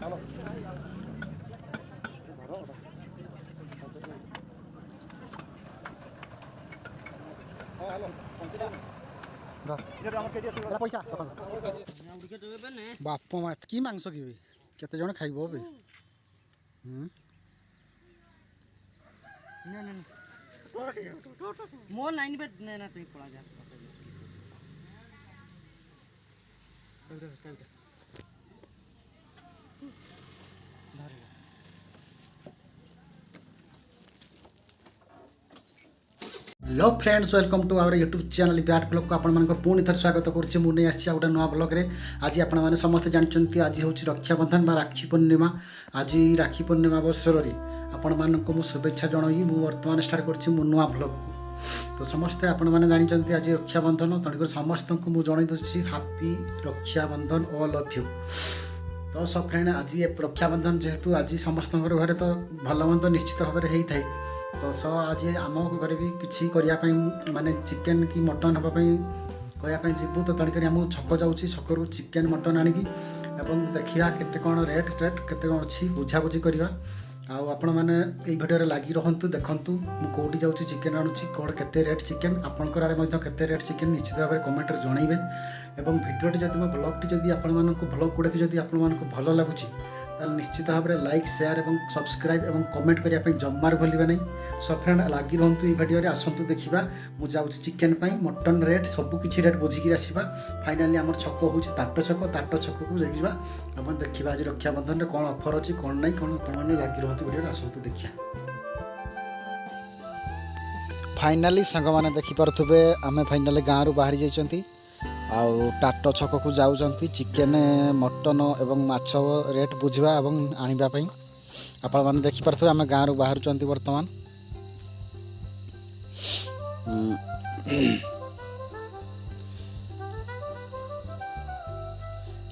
पैसा बाप मा कि मांस कि केते जण खाइबो बे मोर लाइन पे ना तुई पड़ा जा hello friends welcome to our YouTube channel ब्याट ब्लॉग को आपण पुणी थर स्वागत करुच्चे मुझे नहीं आसी गोटे नुआ ब्लॉग रे आज आपण मैंने समस्त जानते आज हूँ रक्षाबंधन बा राखी पूर्णिमा आज राखी पूर्णिमा अवसर में आपण मानक मुझे शुभेच्छा जनई मुझे बर्तमान स्टार्ट कर नुआ ब्लॉग को तो समस्ते आपण मैंने जानते आज रक्षाबंधन तेणुकर समस्त को मुझे जन दूसरी happy Rakshabandhan all of you. तो सब फ्रेंड आज ये रक्षाबंधन जेहेतु आज समस्त घर तो भल मंद निश्चित भाव में होता है तो सो आज आम घर भी किसी करने माने चिकेन कि मटन हाँपाई करने जीवु तो तेणुक आम छक जाऊँ छकरू चिकेन मटन आणिकी एवं देखा केते कौन रेट केते कौन अच्छी बुझाबुझी करवा आपण मैंने भिडियो लगी रहतु देखु मुझे जाऊँ चिकेन आणुची कौन केते रेट चिकेन आपंकर आड़े केते रेट चिकेन निश्चित भाव में कमेंट जनइबे एवं भिडियोटी जब मो ब्लॉगटी जब आपण ब्लॉग गुड़ाक जब आपण भल लगुच निश्चित भाव में लाइक शेयर और सब्सक्राइब और कमेंट करने जमार भूलें नहीं। सब फ्रेंड लगी रुहतु ये भिडियो आसतु देखा मुझे जाऊँ चिकेन मटन रेट सबकि रेट बुझिकी आसवा फाइनाली आम छक हूँ ताट छक को जाइए और देखा आज रक्षाबंधन में कौन ऑफर अच्छी कौन ना कौन आपने लगी रुहतु भिडियो आसतु देखिए। फाइनाली सांग मैंने देखिपे आम फाइनाली गाँव बाहरी जाइए आउ टाट छक को जाऊँगी चिकेन मटन एवं माछ रेट बुझा और आने आपण मैंने देखिपे आम गाँव बाहर बर्तमान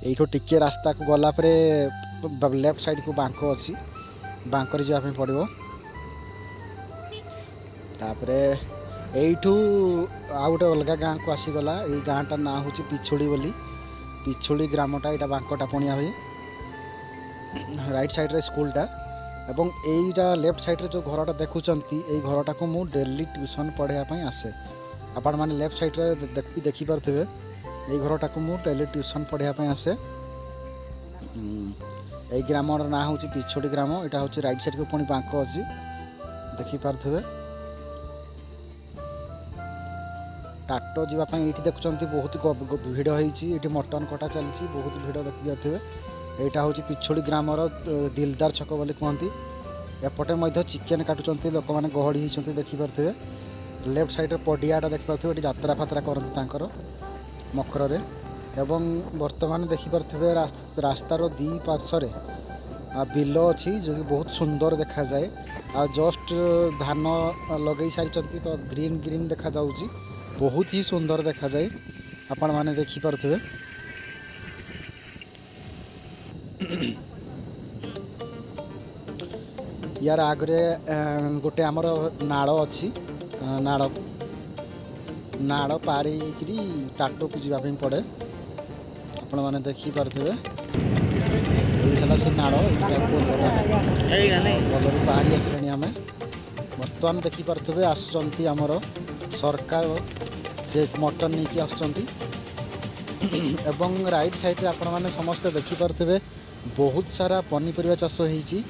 यू टिके रास्ता को गलापर लेफ्ट साइड को बांक अच्छी बांकर जावाई पड़ो तापरे यू आ गए अलग गाँव को आसीगला ये गाँटा ना हूँ पिछुड़ी बोली पिछुड़ी ग्रामटा यहाँ बांकटा पणिया हुई राइट साइड रे स्कूलटा एवं यहीटा लेफ्ट साइड रे जो घरटा देखुंत ये घरटा को मुझे डेली ट्यूशन पढ़ाई आसे आपण मैंने लेफ्ट साइड रे देखिपे ये घरटा को मुझे डेली ट्यूशन पढ़ाई आसे यही ग्राम ना हूँ पिछुड़ी ग्राम यहाँ हूँ राइट साइड को पुणी बांक अच्छी देखिपे टाट जावाई ये देखुं बहुत भिड़ होती मटन कटा चलती बहुत भिड़ देखिपे यहाँ हूँ पिछुड़ी ग्रामर दिलदार छक बोली कहती एपटे चिकेन काटुंट लोक मैंने गहड़ी होती देखिपे लेफ्ट साइड पड़ियाटा देखिपे ये यात्रा फात्रा करते मकर एवं बर्तमान देखिपे रास्तार दी पार्श्वर बिल अच्छी जो बहुत सुंदर देखा जाए आ जस्ट धान लगे सारी तो ग्रीन ग्रीन देखा जाऊँगी बहुत ही सुंदर देखा जाए आपण मैंने देखिपे यार आगे गोटे आमर नाड़ अच्छी नाड़ पारी टाटो को जावाई पड़े आपण मैंने देखिपे ये से नाड़ बाहरी आसले आम बर्तमान देखिपे आसुँच आमर सरकार से मटन नहीं आसुँच एवं राइट साइड रे आपण मैंने समस्ते देखिपे बहुत सारा पनीपरिया चाष होती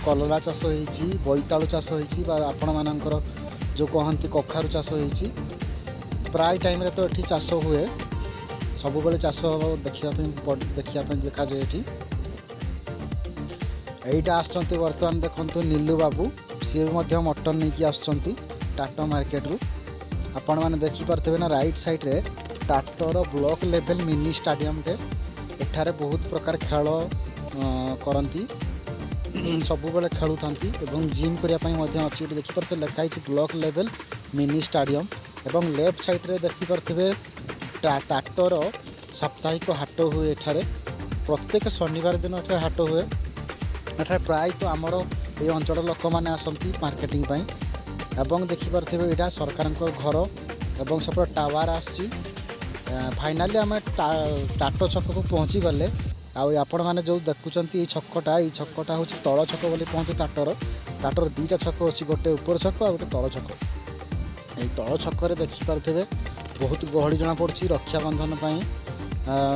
कलरा चाष होती बोईतालु चाष होती आपण मानकर जो कहती कखारु चाष होती प्राय टाइम रे तो ये चाष हुए सब बेले चाष देखा देखा जाए यहीटा आसुँच बर्तमान देखु नीलू बाबू सी मटन नहीं आसुँच टाटा मार्केट रु आपण मैंने देखिपे ना राइट साइड रे tartar block level mini stadium टे एठारे बहुत प्रकार खेल करती सब बेले खेलु एवं जिम करने अच्छी देखिपे लिखाई ब्लॉक लेवल मिनी स्टाडियम एवं लेफ्ट साइड रे देखिपे टाटर साप्ताहिक हाट हुए एठारे प्रत्येक शनिवार दिन एठारे हाट हुए एठारे प्राय तो आमर ये अंचल लोक मैंने आसती मार्केटिंग एवं देखिपे यहाँ सरकार घर एवं सब टावर आसी फाइनाली आम टाटो छक को पहुँची गले आपण मैंने जो देखुंत ये छकटा हूँ तल छक बोली कहते ताटर दुईटा छक अच्छी गोटे ऊपर छक आ गोटे तल छक ये तल छक देखिपे बहुत गहली जना पड़ी रक्षाबंधन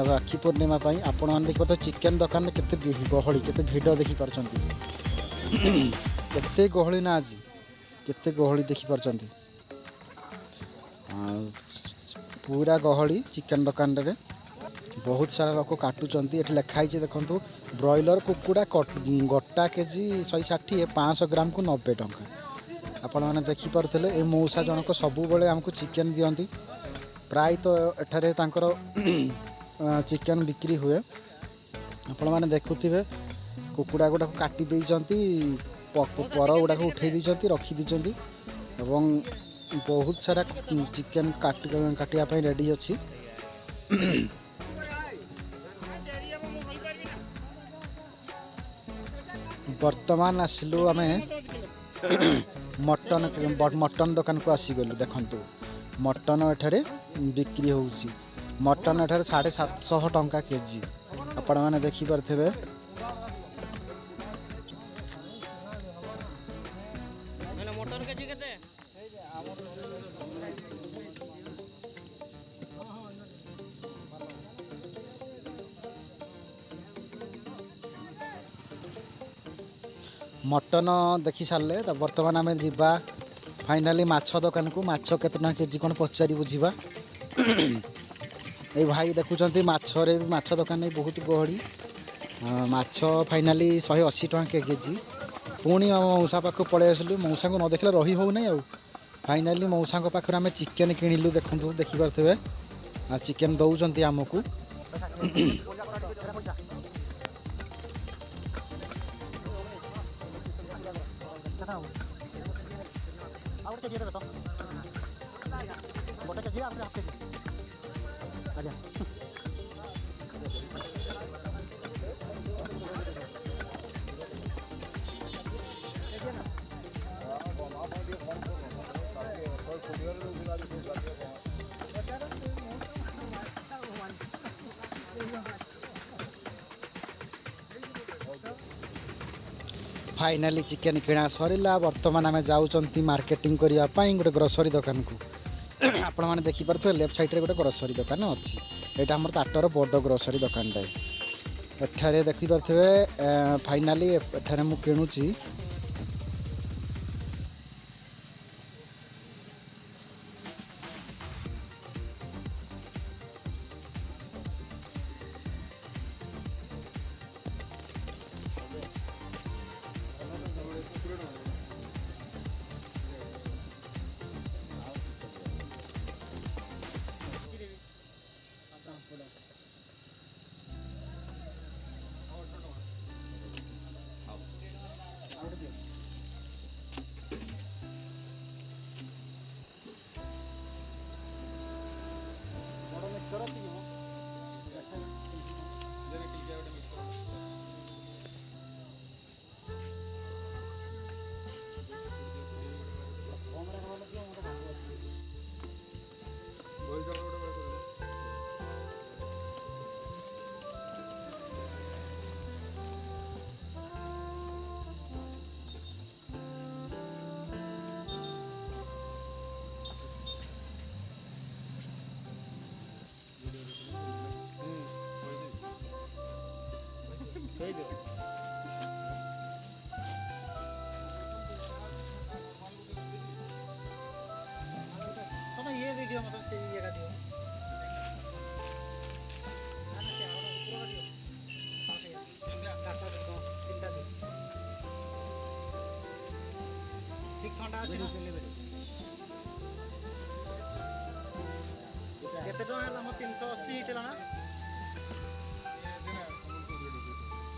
राखी पूर्णिमा आपण मैंने देखिए चिकेन दुकान में केते गहली केते भिड़ देखिपार केते गहली ना आज केते गहली देखिपार पूरा गहली चिकेन दुकान रे बहुत सारा लोक काटुंट ये लिखाई देखु ब्रॉयलर कुकुड़ा गोटा केजी 160 500 ग्राम को 90 टंका आपण मैंने देखिपे ये मौसा जनक सबुबले आमको चिकेन दियंती प्राय तो एठारे तांकर चिकेन बिक्री हुए आपण मैंने देखुवे कुकुड़ा गुड़ा काटी देइचंती पर गुड़ा उठे देइचंती रखी देइचंती एवं बहुत सारा चिकेन काटिया रेडी अच्छी वर्तमान आसिलु आम मटन दुकान को आसीगलु देखंतु मटन एठारे बिक्री होउची मटन एठारे 750 टंका केजी आपण माने देखि परथेबे मटन केजी केते मटन देखि सारे बर्तमान आम जीवा फाइनाली माछ दुकान को माछ केते टंका केजी कौन पचारि बुझा ये भाई देखुं माछरे भी माछ दुकान में बहुत गहली माछ फाइनाली 180 टंका केजी पुणी मौसा पाख पलि आसलु मौसा को न देखले रही हो नहीं आउ फाइनाली मौसा पाखे आम चिकेन किणिलु देखु देखिपे चिकेन दौरान आमको फाइनाली चिकेन किणा सरला बर्तमान आम जाऊँच मार्केटिंग करने गोटे ग्रोसरी दुकान को आपण मैंने देखिपे लेफ्ट साइड गोटे ग्रोसरी दुकान अच्छी यहाँ आम ताटर बड़ ग्रोसरी दुकान एठारे देखिपे फाइनाली एठारे मु किणुची दियो मतलब से ये का दियो ना से आवरा ऊपर का दियो हां से काटा दो तीनटा दियो ठीक ठंडा আছে না केते टका हम 380 हितला ना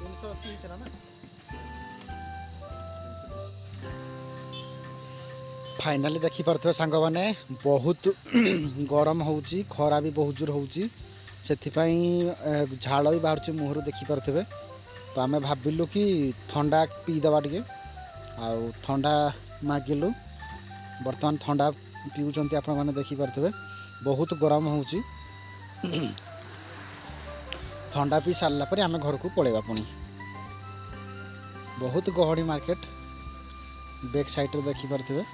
380 हितला ना फाइनाली देखी पार्थे सांग मैंने बहुत गरम होउची खरा भी बहुत जोर होउची सेथिपाई झाड़ भी बाहर मुहर देखी पार्थे तो आम भाविलु कि ठंडा पीदेवा टे ठंडा मागिलु बर्तमान ठंडा पीउचंती आपण माने देखी पार्थे बहुत गरम होउची थंडा पी सारा पर आम घर को पलैया पुणी बहुत गहड़ी मार्केट बैक साइड रे देखी पारे।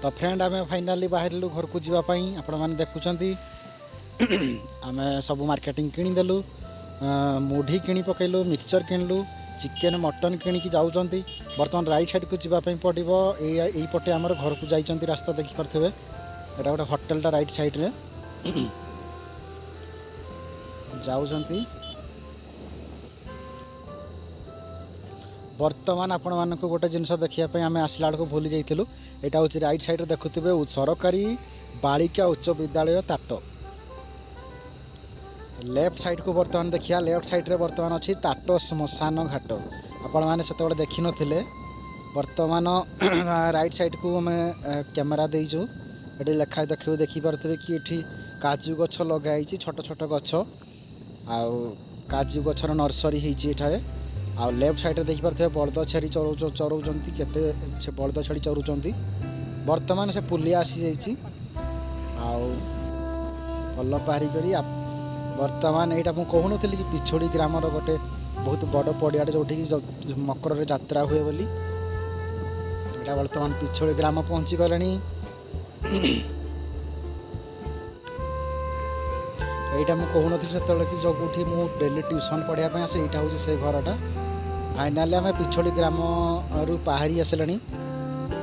तो फ्रेंड आम फाइनाली बाहर घर को जावाई आपण मैंने देखुं आम सब मार्केटिंग किनीदेलु मुढ़ी किणी पकईलु मिक्सचर किणलु चिकेन मटन किणिकी जाऊँ बर्तमान राइट साइड को जावाई पड़ो यही पटे आमर घर को जाइए रास्ता देखी पारे। यहाँ गोटे होटेलटा राइट साइड रे जाऊँगी बर्तमान आपण मानक गोटे जिनस देखापी आम आसला बेलू भूली जाइलु। यहाँ हूँ राइट साइड देखुवे सरकारी बालिका उच्च विद्यालय ताट लेफ्ट साइड को बर्तमान देखिया लेफ्ट साइड रे बर्तमान अच्छी ताट श्मशान घाट आपण मैंने से देखी नथिले बर्तमान राइट साइड को आम कैमेरा देचु ये लेखा देखिपे कि ये काजू गछ लगाई छोट छोट गछ आउ काजू गछर नर्सरी होठारे आ लेफ्ट साइड रे देखिपे बलद छेरी चरौंती केते बलद छेड़ी चरुंती बर्तमान से पुलिया आसी जाइए आल पारी करी बर्तमान यहाँ मुझे कहूनी कि पिछोड़ी ग्रामर गोटे बहुत बड़ पड़िया जो मकर जात्रा हुए बोली यहाँ बर्तमान पिछोड़ी ग्राम पहुँची गले। यहाँ मुझे कहूनी से कि जो कौटी मुझे डेली ट्यूशन पढ़ाई आसे यहाँ हूँ से घरटा फाइनाली आम पिछोड़ी ग्राम रु बाहरी आसला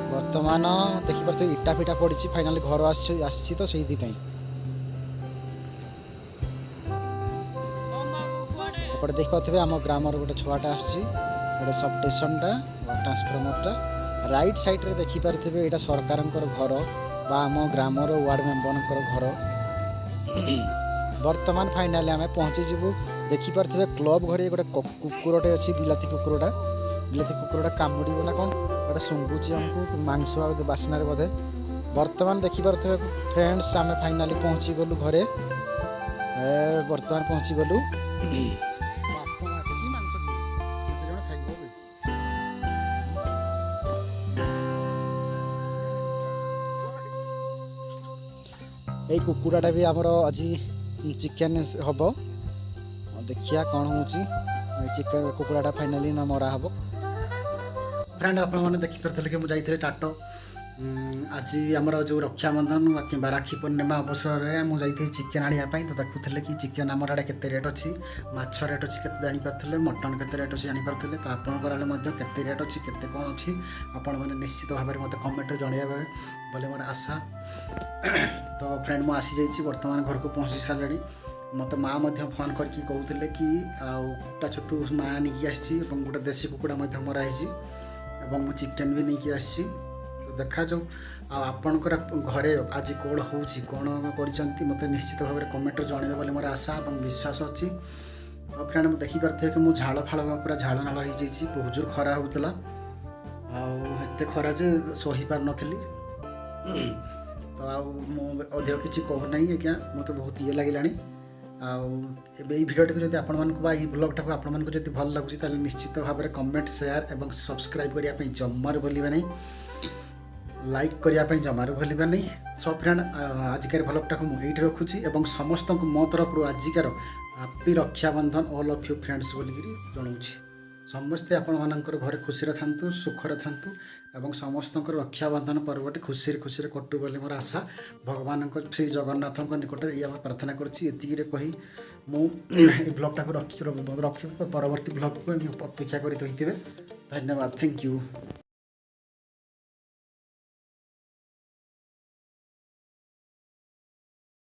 बर्तमान देखिपे इटा फिटा पड़ी फाइनाली घर आसी तो से एपटे देख पाथे आम ग्रामर गोटे छुआटा आटे सब स्टेशनटा ट्रांसफर्मरटा राइट साइड रे देखी पारे यहाँ सरकार घर बा आम ग्रामर वार्ड मेम्बर घर बर्तमान फाइनाली आम पहुँची जीवु देखी पारे क्लब घरे गोटे कुकुरटे अच्छी बिलाती कुकुरटा कामुड़ ना कौन गोटे शुंगुची आमको मांस बास्नार बोधे बर्तमान देखी पारे फ्रेंड्स आम फाइनाली पहुँची गलु घरे बर्तमान पहुँची गलु यही कुकुड़ाटा भी आमर आज चिकेन हम देखिया कौन हूँ चिकेन कुकुड़ाटा फाइनाली ना मरा हम। फ्रेंड आपने देखिपारे कि मुझे टाट आज आमर जो रक्षाबंधन कि राखी पूर्णिमा अवसर में मुझे चिकेन आने तो देखुले कि चिकेन आमर आड़े केते रेट अच्छी माछ रेट अच्छी के जानीपारे मटन केते रेट अच्छी जानीपारे तो आपंकर आड़े केते रेट अच्छी केते कौन अच्छी आपण मैंने निश्चित भाव में मतलब कमेंट जनइबे बोले मोर आशा। तो फ्रेंड मुझे आसी जाइए बर्तमान घर को पहुँची सारे मत माँ फोन करके कहते कि आटा छतु माँ नहीं आसी गोटे देशी कुकुड़ा मराई और चिकेन भी नहीं आसी तो देखा जाऊ आपणकर घरे आज कौन हो कौन कर मत निश्चित भाव में कमेंट जनइबे बोले मोर आशा और विश्वास अच्छी। तो फ्रेंड मुझे देखिपारे कि मुझे झाड़ फाड़ पूरा झाड़ नाल हो बहुत जोर खरा होता आते खरा जे सही पार नी तो अधिक किसी कहूना आज्ञा मत बहुत ये लगे भिडियोटी जब आपण ब्लॉगटा को आपण जब भल लगुच निश्चित भाव में कमेंट शेयर और सब्सक्राइब करने जमार भूलिबे नहीं लाइक करने जमार भूलिबे नहीं। सो फ्रेंड आजिकार ब्लॉगटा को मुझे रखुची और समस्त को मो तरफ आजिकार happy Rakshabandhan all of you friends बोलिकी जनाऊँगी समस्ते आपणकर घरे खुशी था सुखर था और समस्त रक्षाबंधन पर्वटी खुशी खुशी कटु बोली मोर आशा भगवान श्री जगन्नाथ निकट ये प्रार्थना करी कही मुझे ब्लॉगटा को रखी परवर्ती ब्लॉग को अपेक्षा कर धन्यवाद थैंक यू।